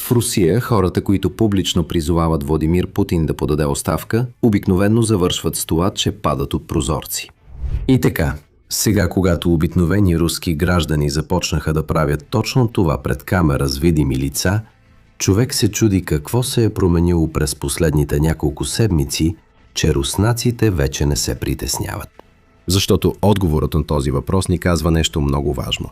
В Русия хората, които публично призовават Владимир Путин да подаде оставка, обикновено завършват с това, че падат от прозорци. И така, сега когато обикновени руски граждани започнаха да правят точно това пред камера с видими лица, човек се чуди какво се е променило през последните няколко седмици, че руснаците вече не се притесняват. Защото отговорът на този въпрос ни казва нещо много важно.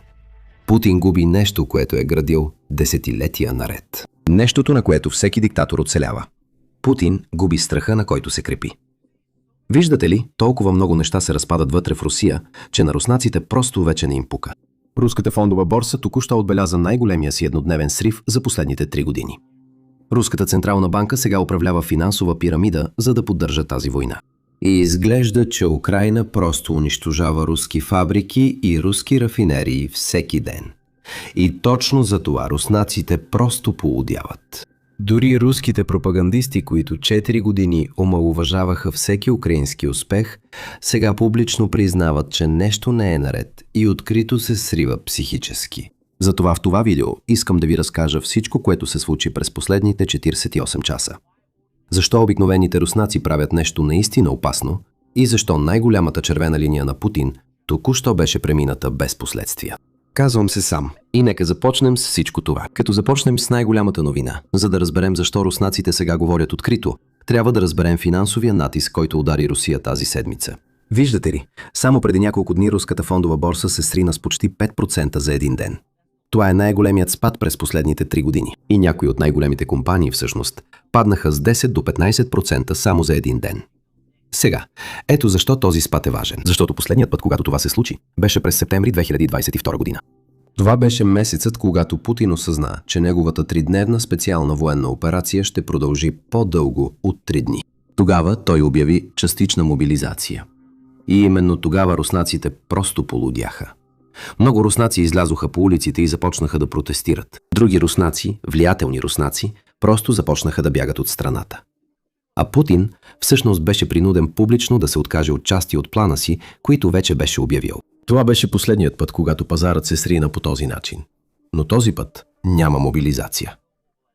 Путин губи нещо, което е градил десетилетия наред. Нещото, на което всеки диктатор оцелява. Путин губи страха, на който се крепи. Виждате ли, толкова много неща се разпадат вътре в Русия, че на руснаците просто вече не им пука. Руската фондова борса току-що отбеляза най-големия си еднодневен срив за последните 3 години. Руската централна банка сега управлява финансова пирамида, за да поддържа тази война. И изглежда, че Украйна просто унищожава руски фабрики и руски рафинерии всеки ден. И точно за това руснаците просто поудяват. Дори руските пропагандисти, които 4 години омалуважаваха всеки украински успех, сега публично признават, че нещо не е наред и открито се срива психически. Затова в това видео искам да ви разкажа всичко, което се случи през последните 48 часа. Защо обикновените руснаци правят нещо наистина опасно и защо най-голямата червена линия на Путин току-що беше премината без последствия. Казвам се сам и нека започнем с всичко това. Като започнем с най-голямата новина, за да разберем защо руснаците сега говорят открито, трябва да разберем финансовия натиск, който удари Русия тази седмица. Виждате ли, само преди няколко дни руската фондова борса се срина с почти 5% за един ден. Това е най-големият спад през последните 3 години. И някои от най-големите компании всъщност паднаха с 10 до 15% само за един ден. Сега, ето защо този спад е важен. Защото последният път, когато това се случи, беше през септември 2022 година. Това беше месецът, когато Путин осъзна, че неговата 3-дневна специална военна операция ще продължи по-дълго от 3 дни. Тогава той обяви частична мобилизация. И именно тогава руснаците просто полудяха. Много руснаци излязоха по улиците и започнаха да протестират. Други руснаци, влиятелни руснаци, просто започнаха да бягат от страната. А Путин всъщност беше принуден публично да се откаже от части от плана си, които вече беше обявил. Това беше последният път, когато пазарът се срина по този начин. Но този път няма мобилизация.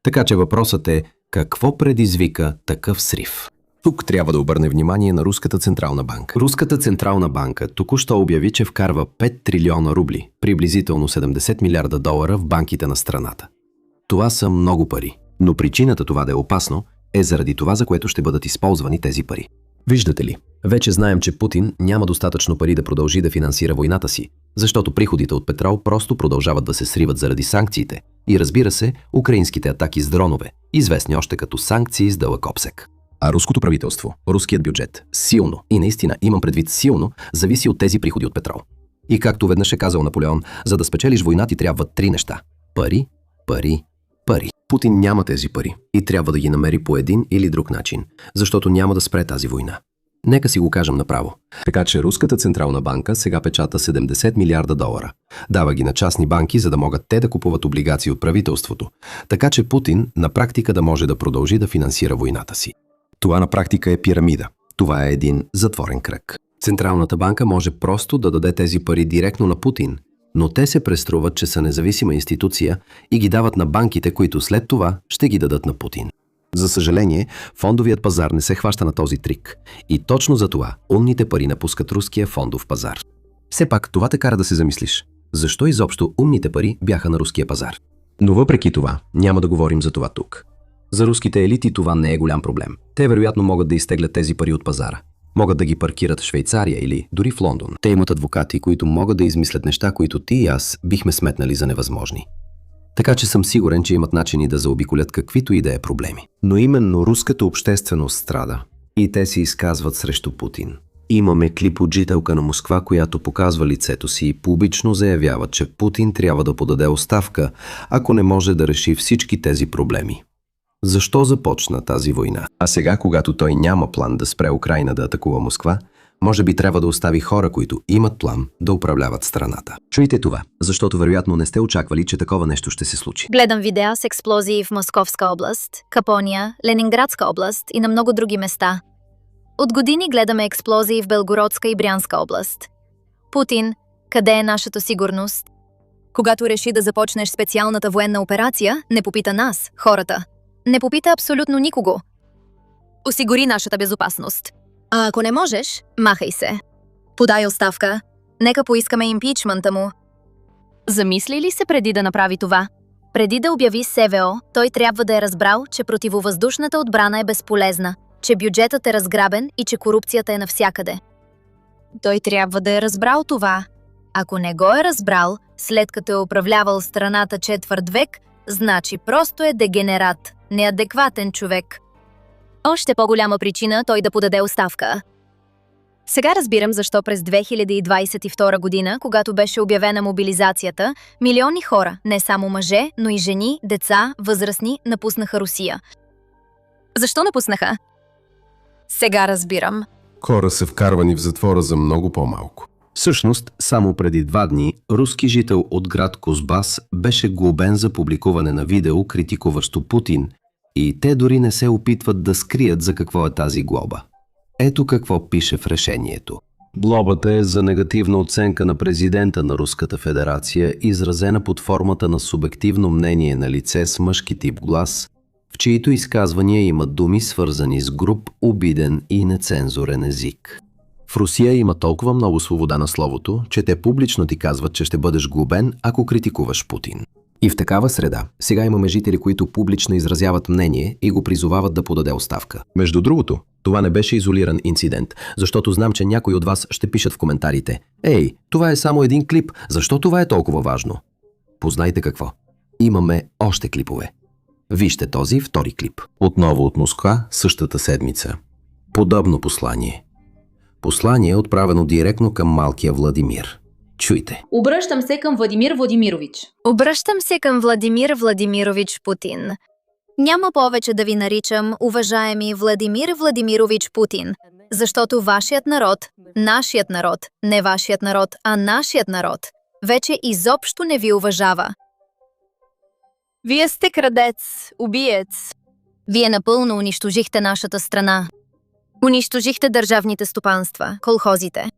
Така че въпросът е, какво предизвика такъв срив? Тук трябва да обърне внимание на Руската централна банка. Руската централна банка току-що обяви, че вкарва 5 трилиона рубли, приблизително 70 милиарда долара в банките на страната. Това са много пари, но причината това да е опасно е заради това, за което ще бъдат използвани тези пари. Виждате ли, вече знаем, че Путин няма достатъчно пари да продължи да финансира войната си, защото приходите от петрол просто продължават да се сриват заради санкциите и, разбира се, украинските атаки с дронове, известни още като санкции с дълъг обсег. А руското правителство, руският бюджет, силно, и наистина имам предвид силно, зависи от тези приходи от петрол. И както веднъж е казал Наполеон, за да спечелиш война ти трябват 3 неща. Пари, пари, пари. Путин няма тези пари и трябва да ги намери по един или друг начин, защото няма да спре тази война. Нека си го кажем направо. Така че Руската централна банка сега печата 70 милиарда долара. Дава ги на частни банки, за да могат те да купуват облигации от правителството. Така че Путин на практика да може да продължи да финансира войната си. Това на практика е пирамида. Това е един затворен кръг. Централната банка може просто да даде тези пари директно на Путин, но те се преструват, че са независима институция и ги дават на банките, които след това ще ги дадат на Путин. За съжаление, фондовият пазар не се хваща на този трик. И точно за това умните пари напускат руския фондов пазар. Все пак това те кара да се замислиш. Защо изобщо умните пари бяха на руския пазар? Но въпреки това, няма да говорим за това тук. За руските елити това не е голям проблем. Те вероятно могат да изтеглят тези пари от пазара. Могат да ги паркират в Швейцария или дори в Лондон. Те имат адвокати, които могат да измислят неща, които ти и аз бихме сметнали за невъзможни. Така че съм сигурен, че имат начини да заобиколят каквито и да е проблеми. Но именно руската общественост страда. И те се изказват срещу Путин. Имаме клип от жителка на Москва, която показва лицето си и публично заявява, че Путин трябва да подаде оставка, ако не може да реши всички тези проблеми. Защо започна тази война? А сега, когато той няма план да спре Украйна да атакува Москва, може би трябва да остави хора, които имат план да управляват страната. Чуйте това, защото вероятно не сте очаквали, че такова нещо ще се случи. Гледам видеа с експлозии в Московска област, Капония, Ленинградска област и на много други места. От години гледаме експлозии в Белгородска и Брянска област. Путин, къде е нашата сигурност? Когато реши да започнеш специалната военна операция, не попита нас, хората. Не попита абсолютно никого. Осигури нашата безопасност. А ако не можеш, махай се. Подай оставка. Нека поискаме импичмента му. Замисли ли се преди да направи това? Преди да обяви СВО, той трябва да е разбрал, че противовъздушната отбрана е безполезна, че бюджетът е разграбен и че корупцията е навсякъде. Той трябва да е разбрал това. Ако не го е разбрал, след като е управлявал страната четвърт век, значи просто е дегенерат, неадекватен човек. Още по-голяма причина той да подаде оставка. Сега разбирам защо през 2022 година, когато беше обявена мобилизацията, милиони хора, не само мъже, но и жени, деца, възрастни, напуснаха Русия. Защо напуснаха? Сега разбирам. Хора са вкарвани в затвора за много по-малко. Всъщност, само преди 2 дни, руски жител от град Кузбас беше глобен за публикуване на видео, критикуващо Путин, и те дори не се опитват да скрият за какво е тази глоба. Ето какво пише в решението. Глобата е за негативна оценка на президента на Руската федерация, изразена под формата на субективно мнение на лице с мъжки тип глас, в чието изказвания имат думи свързани с груб, обиден и нецензурен език. В Русия има толкова много свобода на словото, че те публично ти казват, че ще бъдеш глобен, ако критикуваш Путин. И в такава среда, сега имаме жители, които публично изразяват мнение и го призовават да подаде оставка. Между другото, това не беше изолиран инцидент, защото знам, че някои от вас ще пишат в коментарите: „Ей, това е само един клип, защо това е толкова важно?“ Познайте какво. Имаме още клипове. Вижте този втори клип. Отново от Москва, същата седмица. Подобно послание. Послание, отправено директно към малкия Владимир. Чуйте. Обръщам се към Владимир Владимирович. Обръщам се към Владимир Владимирович Путин. Няма повече да ви наричам уважаеми Владимир Владимирович Путин, защото вашият народ, нашият народ, не вашият народ, а нашият народ, вече изобщо не ви уважава. Вие сте крадец, убиец. Вие напълно унищожихте нашата страна. Унищожихте държавните стопанства, колхозите.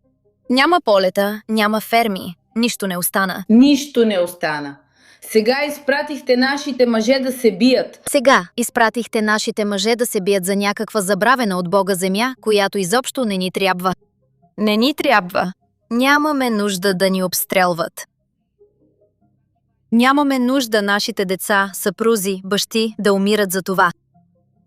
Няма полета, няма ферми, нищо не остана. Нищо не остана. Сега изпратихте нашите мъже да се бият. Сега изпратихте нашите мъже да се бият за някаква забравена от Бога земя, която изобщо не ни трябва. Не ни трябва. Нямаме нужда да ни обстрелват. Нямаме нужда нашите деца, съпрузи, бащи да умират за това.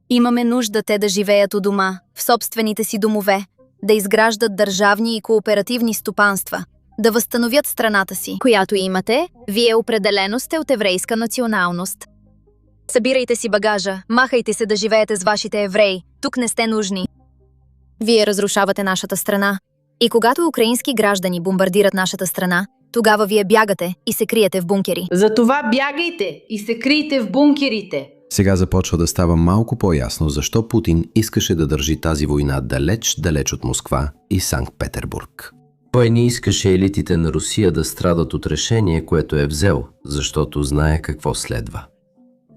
Имаме нужда те да живеят у дома, в собствените си домове, да изграждат държавни и кооперативни стопанства, да възстановят страната си, която имате. Вие определено сте от еврейска националност. Събирайте си багажа, махайте се да живеете с вашите евреи, тук не сте нужни. Вие разрушавате нашата страна. И когато украински граждани бомбардират нашата страна, тогава вие бягате и се криете в бункери. Затова бягайте и се крийте в бункерите. Сега започва да става малко по-ясно защо Путин искаше да държи тази война далеч от Москва и Санкт-Петербург. Той не искаше елитите на Русия да страдат от решение, което е взел, защото знае какво следва.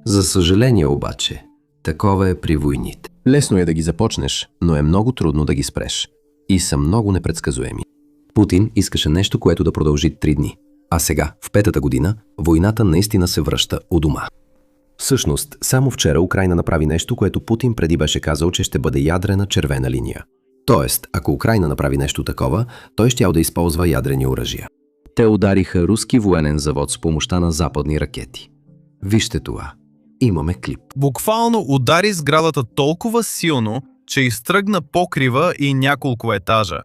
За съжаление обаче, такова е при войните. Лесно е да ги започнеш, но е много трудно да ги спреш. И са много непредсказуеми. Путин искаше нещо, което да продължи 3 дни. А сега, в 5-та година, войната наистина се връща у дома. Всъщност, само вчера Украйна направи нещо, което Путин преди беше казал, че ще бъде ядрена червена линия. Тоест, ако Украйна направи нещо такова, той щял да използва ядрени оръжия. Те удариха руски военен завод с помощта на западни ракети. Вижте това. Имаме клип. Буквално удари сградата толкова силно, че изтръгна покрива и няколко етажа.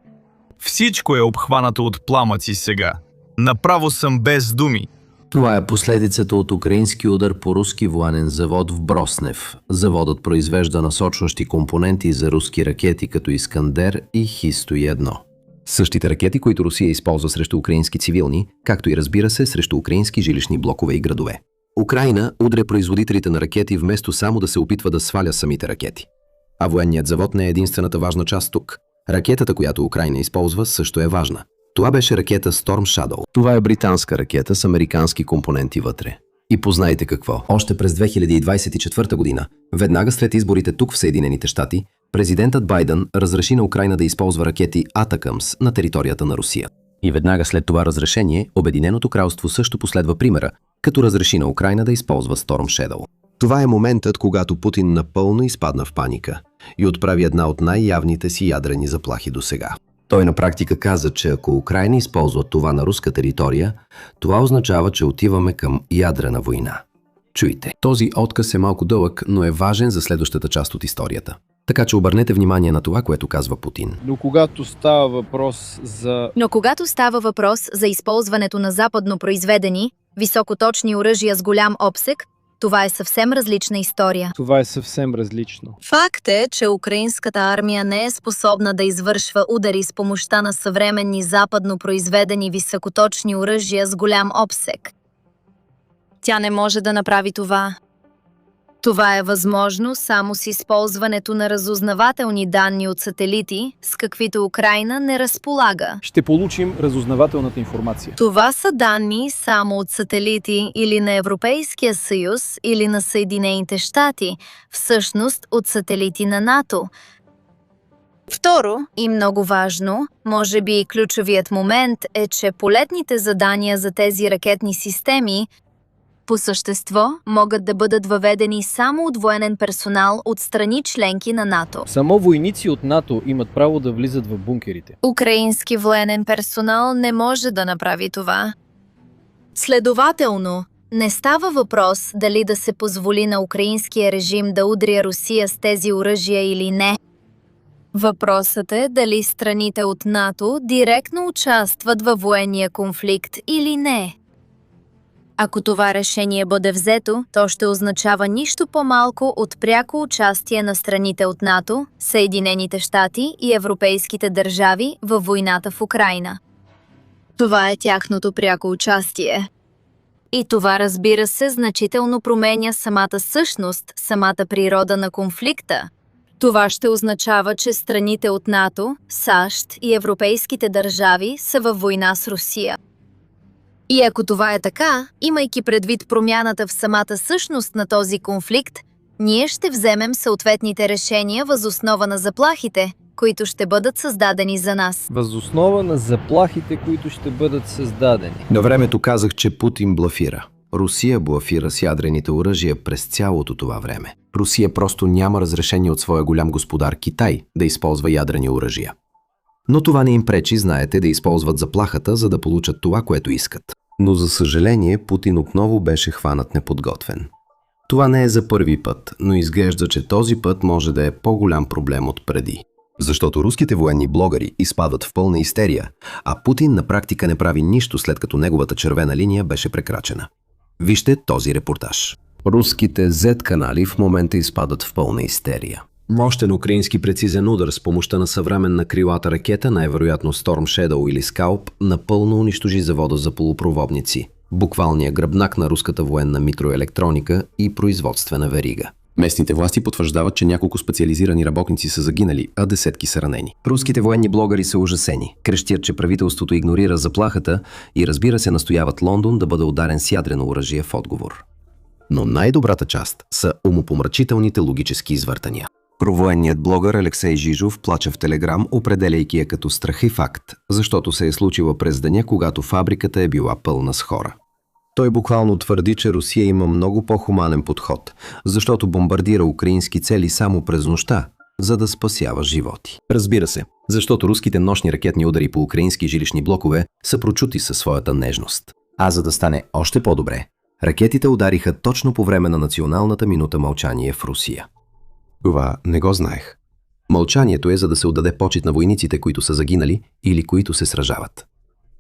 Всичко е обхванато от пламъци сега. Направо съм без думи. Това е последицата от украински удар по руски военен завод в Броснев. Заводът произвежда насочващи компоненти за руски ракети като Искандер и Хи-101. Същите ракети, които Русия използва срещу украински цивилни, както и разбира се срещу украински жилищни блокове и градове. Украйна удря производителите на ракети вместо само да се опитва да сваля самите ракети. А военният завод не е единствената важна част тук. Ракетата, която Украйна използва, също е важна. Това беше ракета Storm Shadow. Това е британска ракета с американски компоненти вътре. И познайте какво. Още през 2024 година, веднага след изборите тук в Съединените щати, президентът Байден разреши на Украйна да използва ракети Атакамс на територията на Русия. И веднага след това разрешение, Обединеното кралство също последва примера, като разреши на Украйна да използва Storm Shadow. Това е моментът, когато Путин напълно изпадна в паника и отправи една от най-явните си ядрени заплахи досега. Той на практика каза, че ако Украйна използва това на руска територия, това означава, че отиваме към ядрена война. Чуйте, този отказ е малко дълъг, но е важен за следващата част от историята. Така че обърнете внимание на това, което казва Путин. Но когато става въпрос за използването на западно произведени, високоточни оръжия с голям обсек, това е съвсем различна история. това е съвсем различно. Факт е, че украинската армия не е способна да извършва удари с помощта на съвременни западно произведени високоточни оръжия с голям обсек. Тя не може да направи това. Това е възможно само с използването на разузнавателни данни от сателити, с каквито Украйна не разполага. Ще получим разузнавателната информация. Това са данни само от сателити или на Европейския съюз, или на Съединените щати, всъщност от сателити на НАТО. Второ, и много важно, може би и ключовият момент е, че полетните задания за тези ракетни системи по същество могат да бъдат въведени само от военен персонал от страни членки на НАТО. Само войници от НАТО имат право да влизат в бункерите. Украински военен персонал не може да направи това. Следователно, не става въпрос дали да се позволи на украинския режим да удря Русия с тези оръжия или не. Въпросът е дали страните от НАТО директно участват във военния конфликт или не. Ако това решение бъде взето, то ще означава нищо по-малко от пряко участие на страните от НАТО, Съединените щати и европейските държави във войната в Украйна. Това е тяхното пряко участие. И това, разбира се, значително променя самата същност, самата природа на конфликта. Това ще означава, че страните от НАТО, САЩ и европейските държави са във война с Русия. И ако това е така, имайки предвид промяната в самата същност на този конфликт, ние ще вземем съответните решения въз основа на заплахите, които ще бъдат създадени за нас. Въз основа на заплахите, които ще бъдат създадени. На времето казах, че Путин блафира. Русия блафира с ядрените оръжия през цялото това време. Русия просто няма разрешение от своя голям господар Китай да използва ядрени оръжия. Но това не им пречи, знаете, да използват заплахата, за да получат това, което искат. Но за съжаление, Путин отново беше хванат неподготвен. Това не е за първи път, но изглежда, че този път може да е по-голям проблем от преди. Защото руските военни блогъри изпадат в пълна истерия, а Путин на практика не прави нищо, след като неговата червена линия беше прекрачена. Вижте този репортаж. Руските Z-канали в момента изпадат в пълна истерия. Мощен украински прецизен удар с помощта на съвременна крилата ракета, най-вероятно Storm Shadow или Scalp, напълно унищожи завода за полупроводници, буквалния гръбнак на руската военна микроелектроника и производствена верига. Местните власти потвърждават, че няколко специализирани работници са загинали, а десетки са ранени. Руските военни блогъри са ужасени. Крещят, че правителството игнорира заплахата и, разбира се, настояват Лондон да бъде ударен с ядрено оръжие в отговор. Но най-добрата част са умопомрачителните логически извъртания. Провоенният блогър Алексей Жижов плаче в Телеграм, определяйки я като страх и факт, защото се е случила през деня, когато фабриката е била пълна с хора. Той буквално твърди, че Русия има много по-хуманен подход, защото бомбардира украински цели само през нощта, за да спасява животи. Разбира се, защото руските нощни ракетни удари по украински жилищни блокове са прочути със своята нежност. А за да стане още по-добре, ракетите удариха точно по време на националната минута мълчание в Русия. Това не го знаех. Мълчанието е, за да се отдаде почит на войниците, които са загинали или които се сражават.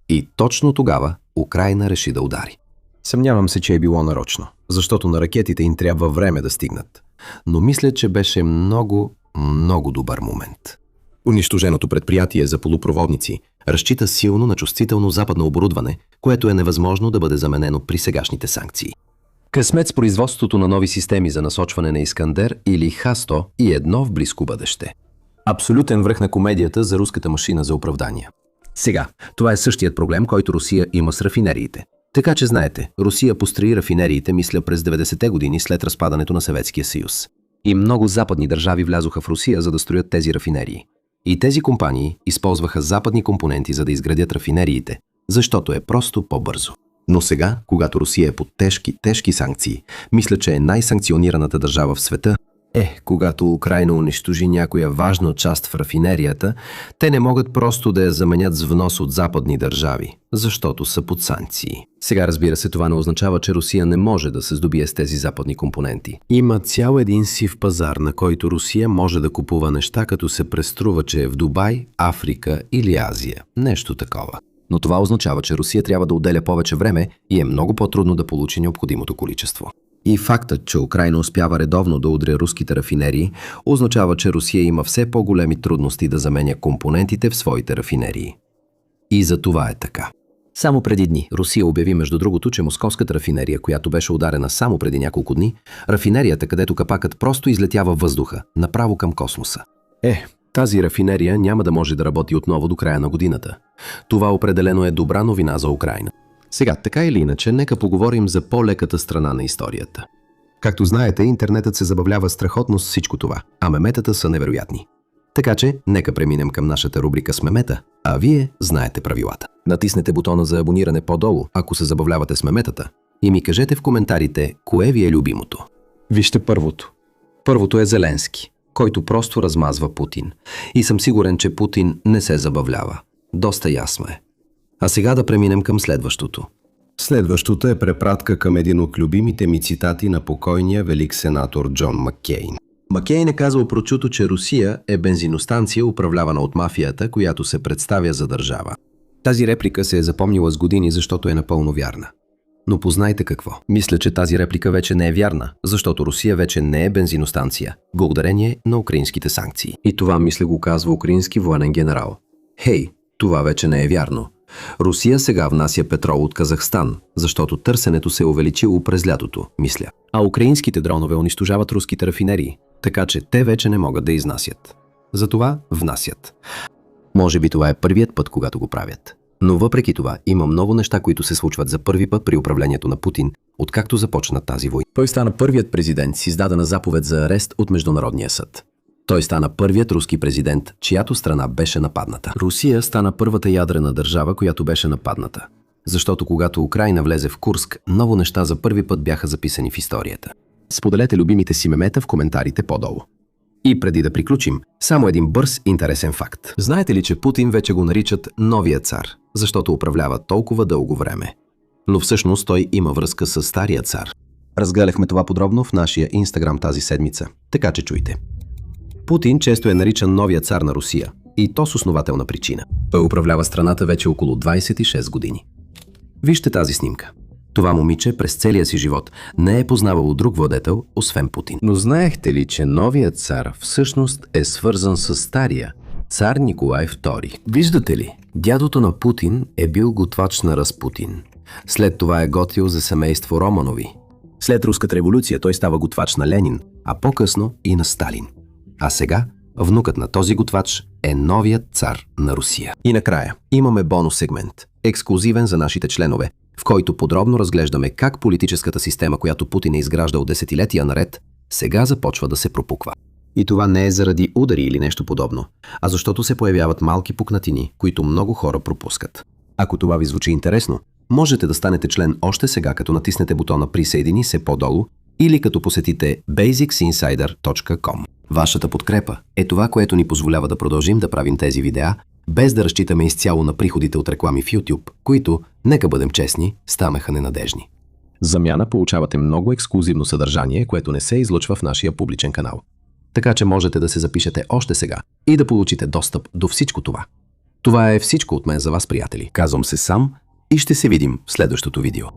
И точно тогава Украйна реши да удари. Съмнявам се, че е било нарочно, защото на ракетите им трябва време да стигнат. Но мисля, че беше много добър момент. Унищоженото предприятие за полупроводници разчита силно на чувствително западно оборудване, което е невъзможно да бъде заменено при сегашните санкции. Късмет с производството на нови системи за насочване на Искандер или Х-100 и едно в близко бъдеще. Абсолютен връх на комедията за руската машина за оправдания. Сега, това е същият проблем, който Русия има с рафинериите. Така че знаете, Русия построи рафинериите, мисля, през 90-те години след разпадането на Съветския съюз. И много западни държави влязоха в Русия, за да строят тези рафинерии. И тези компании използваха западни компоненти, за да изградят рафинериите, защото е просто по-бързо. Но сега, когато Русия е под тежки санкции, мисля, че е най-санкционираната държава в света, когато Украйна унищожи някоя важна част в рафинерията, те не могат просто да я заменят с внос от западни държави, защото са под санкции. Сега, разбира се, това не означава, че Русия не може да се здобие с тези западни компоненти. Има цял един сив пазар, на който Русия може да купува неща, като се преструва, че е в Дубай, Африка или Азия. Нещо такова. Но това означава, че Русия трябва да отделя повече време и е много по-трудно да получи необходимото количество. И фактът, че Украйна успява редовно да удря руските рафинерии, означава, че Русия има все по-големи трудности да заменя компонентите в своите рафинерии. И за това е така. Само преди дни Русия обяви, между другото, че московската рафинерия, която беше ударена само преди няколко дни, рафинерията, където капакът просто излетява в въздуха, направо към космоса. Тази рафинерия няма да може да работи отново до края на годината. Това определено е добра новина за Украйна. Сега, така или иначе, нека поговорим за по-леката страна на историята. Както знаете, интернетът се забавлява страхотно с всичко това, а меметата са невероятни. Така че, нека преминем към нашата рубрика с мемета, а вие знаете правилата. Натиснете бутона за абониране по-долу, ако се забавлявате с меметата, и ми кажете в коментарите, кое ви е любимото. Вижте първото. Първото е Зеленски, който просто размазва Путин. И съм сигурен, че Путин не се забавлява. Доста ясно е. А сега да преминем към следващото. Следващото е препратка към един от любимите ми цитати на покойния велик сенатор Джон Маккейн. Маккейн е казал прочуто, че Русия е бензиностанция, управлявана от мафията, която се представя за държава. Тази реплика се е запомнила с години, защото е напълно вярна. Но познайте какво. Мисля, че тази реплика вече не е вярна, защото Русия вече не е бензиностанция, благодарение на украинските санкции. И това, мисля, го казва украински военен генерал. Това вече не е вярно. Русия сега внася петрол от Казахстан, защото търсенето се е увеличило през лятото, мисля. А украинските дронове унищожават руските рафинерии, така че те вече не могат да изнасят. Затова внасят. Може би това е първият път, когато го правят. Но въпреки това, има много неща, които се случват за първи път при управлението на Путин, откакто започна тази война. Той стана първият президент с издадена заповед за арест от Международния съд. Той стана първият руски президент, чиято страна беше нападната. Русия стана първата ядрена държава, която беше нападната. Защото когато Украйна влезе в Курск, много неща за първи път бяха записани в историята. Споделете любимите си мемета в коментарите по-долу. И преди да приключим, само един бърз интересен факт. Знаете ли, че Путин вече го наричат новия цар, защото управлява толкова дълго време? Но всъщност той има връзка с стария цар. Разгледахме това подробно в нашия Инстаграм тази седмица, така че чуйте. Путин често е наричан новия цар на Русия, и то с основателна причина. Той управлява страната вече около 26 години. Вижте тази снимка. Това момиче през целия си живот не е познавало друг владетел, освен Путин. Но знаехте ли, че новият цар всъщност е свързан с стария, цар Николай II? Виждате ли, дядото на Путин е бил готвач на Разпутин. След това е готвил за семейство Романови. След Руската революция той става готвач на Ленин, а по-късно и на Сталин. А сега внукът на този готвач е новият цар на Русия. И накрая имаме бонус сегмент, ексклузивен за нашите членове, в който подробно разглеждаме как политическата система, която Путин е изграждал десетилетия наред, сега започва да се пропуква. И това не е заради удари или нещо подобно, а защото се появяват малки пукнатини, които много хора пропускат. Ако това ви звучи интересно, можете да станете член още сега, като натиснете бутона "Присъедини се" по-долу или като посетите basicsinsider.com. Вашата подкрепа е това, което ни позволява да продължим да правим тези видеа, без да разчитаме изцяло на приходите от реклами в YouTube, които, нека бъдем честни, станаха ненадежни. В замяна получавате много ексклузивно съдържание, което не се излъчва в нашия публичен канал. Така че можете да се запишете още сега и да получите достъп до всичко това. Това е всичко от мен за вас, приятели. Казвам се Сам и ще се видим в следващото видео.